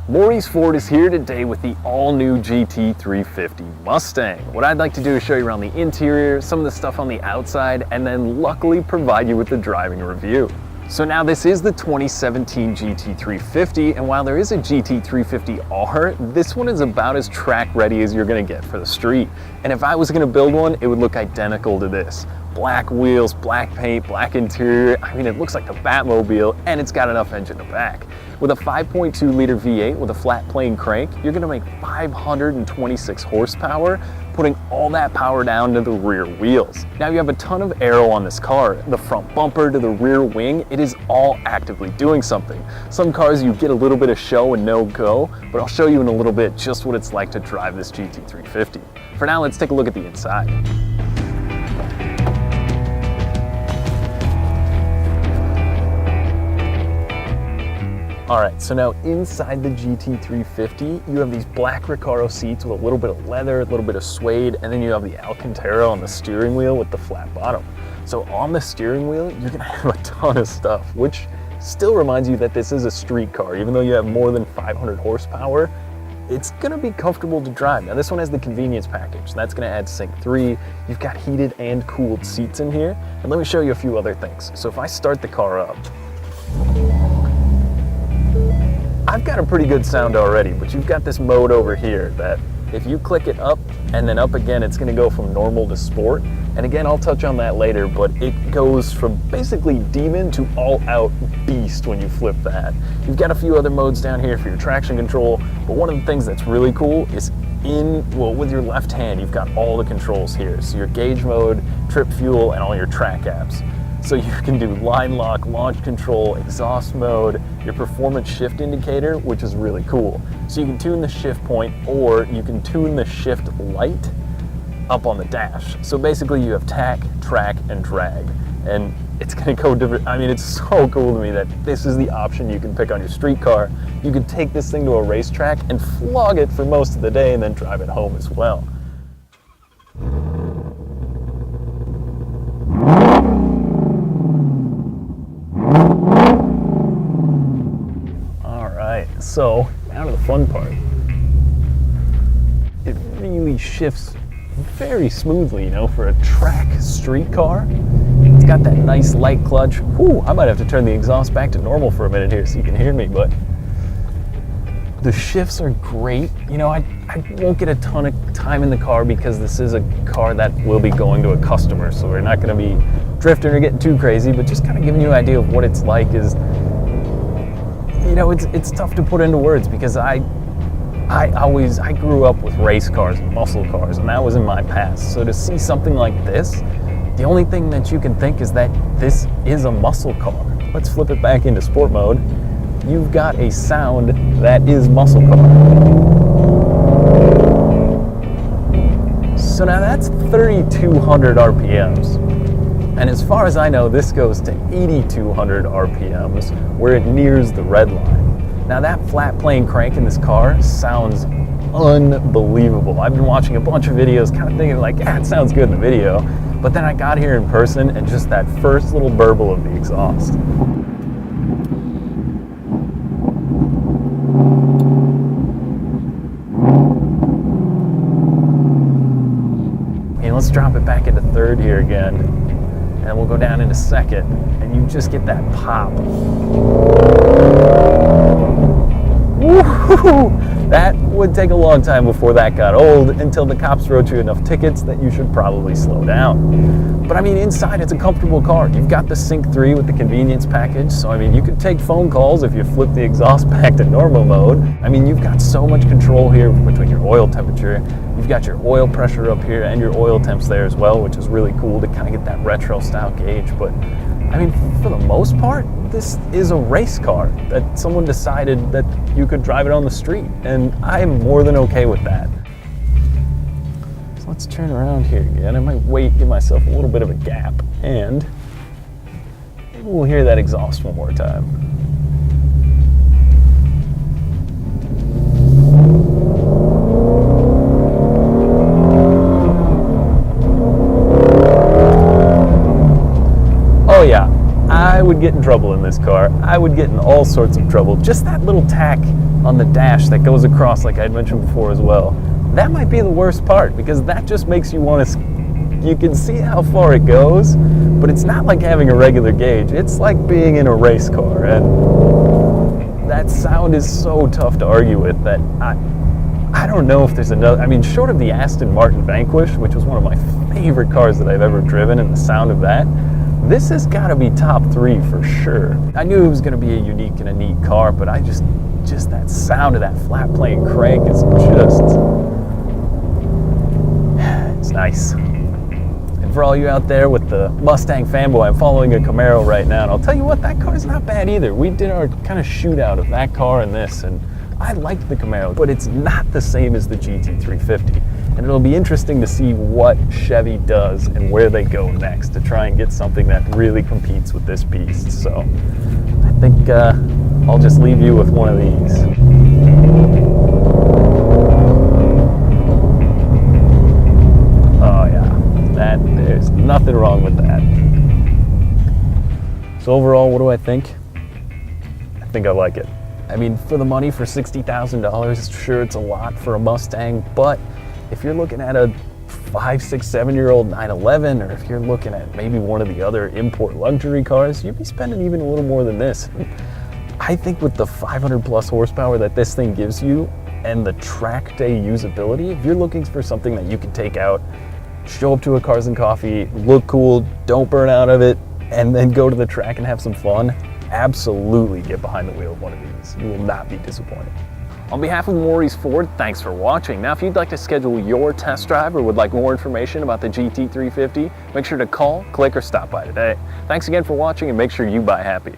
Morrie's Ford is here today with the all-new GT350 Mustang. What I'd like to do is show you around the interior, some of the stuff on the outside, and then luckily provide you with the driving review. So now this is the 2017 GT350, and while there is a GT350R, this one is about as track ready as you're gonna get for the street. And if I was gonna build one, it would look identical to this. Black wheels, black paint, black interior. I mean, it looks like the Batmobile, and it's got enough engine to back. With a 5.2 liter V8 with a flat plane crank, you're gonna make 526 horsepower, putting all that power down to the rear wheels. Now you have a ton of aero on this car. The front bumper to the rear wing, it is all actively doing something. Some cars you get a little bit of show and no go, but I'll show you in a little bit just what it's like to drive this GT350. For now, let's take a look at the inside. All right, so now inside the GT350, you have these black Recaro seats with a little bit of leather, a little bit of suede, and then you have the Alcantara on the steering wheel with the flat bottom. So on the steering wheel, you're gonna have a ton of stuff, which still reminds you that this is a street car. Even though you have more than 500 horsepower, it's gonna be comfortable to drive. Now this one has the convenience package. That's gonna add Sync 3. You've got heated and cooled seats in here. And let me show you a few other things. So if I start the car up, I've got a pretty good sound already, but you've got this mode over here that if you click it up and then up again, it's gonna go from normal to sport. And again, I'll touch on that later, but it goes from basically demon to all out beast when you flip that. You've got a few other modes down here for your traction control, but one of the things that's really cool is with your left hand, you've got all the controls here. So your gauge mode, trip fuel, and all your track apps. So you can do line lock, launch control, exhaust mode, your performance shift indicator, which is really cool. So you can tune the shift point, or you can tune the shift light up on the dash. So basically you have tack, track, and drag. And it's gonna go different. I mean, it's so cool to me that this is the option you can pick on your street car. You can take this thing to a racetrack and flog it for most of the day and then drive it home as well. So now to the fun part. It really shifts very smoothly, you know, for a track street car. It's got that nice light clutch. Whew, I might have to turn the exhaust back to normal for a minute here so you can hear me, but the shifts are great. You know, I won't get a ton of time in the car because this is a car that will be going to a customer, so we're not gonna be drifting or getting too crazy, but just kind of giving you an idea of what it's like is, you know, it's tough to put into words because I grew up with race cars and muscle cars, and that was in my past. So to see something like this, the only thing that you can think is that this is a muscle car. Let's flip it back into sport mode. You've got a sound that is muscle car. So now that's 3,200 RPMs. And as far as I know, this goes to 8,200 RPMs where it nears the red line. Now that flat plane crank in this car sounds unbelievable. I've been watching a bunch of videos kind of thinking like, yeah, it sounds good in the video. But then I got here in person and just that first little burble of the exhaust. Okay, let's drop it back into third here again. And we'll go down into second, and you just get that pop. Woo-hoo! That would take a long time before that got old, until the cops wrote you enough tickets that you should probably slow down. But I mean, inside it's a comfortable car. You've got the Sync 3 with the convenience package, so I mean, you could take phone calls if you flip the exhaust back to normal mode. I mean, you've got so much control here between your oil temperature. You've got your oil pressure up here and your oil temps there as well, which is really cool to kind of get that retro style gauge. But I mean, for the most part, this is a race car that someone decided that you could drive it on the street, and I am more than okay with that. So let's turn around here again. I might give myself a little bit of a gap, and maybe we'll hear that exhaust one more time. Oh yeah, I would get in trouble in this car. I would get in all sorts of trouble. Just that little tack on the dash that goes across, like I had mentioned before as well. That might be the worst part, because that just makes you want to, you can see how far it goes, but it's not like having a regular gauge. It's like being in a race car, and that sound is so tough to argue with that I don't know if there's another, I mean, short of the Aston Martin Vanquish, which was one of my favorite cars that I've ever driven, and the sound of that, this has got to be top 3 for sure. I knew it was going to be a unique and a neat car, but I just that sound of that flat plane crank is just, it's nice. And for all you out there with the Mustang fanboy, I'm following a Camaro right now, and I'll tell you what, that car's not bad either. We did our kind of shootout of that car and this, and I liked the Camaro, but it's not the same as the GT350. And it'll be interesting to see what Chevy does and where they go next to try and get something that really competes with this beast. So I think I'll just leave you with one of these. Oh yeah, there's nothing wrong with that. So overall, what do I think? I think I like it. I mean, for the money, for $60,000, sure, it's a lot for a Mustang, but if you're looking at a 5, 6, 7-year-old 911, or if you're looking at maybe one of the other import luxury cars, you'd be spending even a little more than this. I think with the 500 plus horsepower that this thing gives you and the track day usability, if you're looking for something that you can take out, show up to a Cars and Coffee, look cool, don't burn out of it, and then go to the track and have some fun, absolutely get behind the wheel of one of these. You will not be disappointed. On behalf of Morrie's Ford, thanks for watching. Now, if you'd like to schedule your test drive or would like more information about the GT350, make sure to call, click, or stop by today. Thanks again for watching, and make sure you buy happy.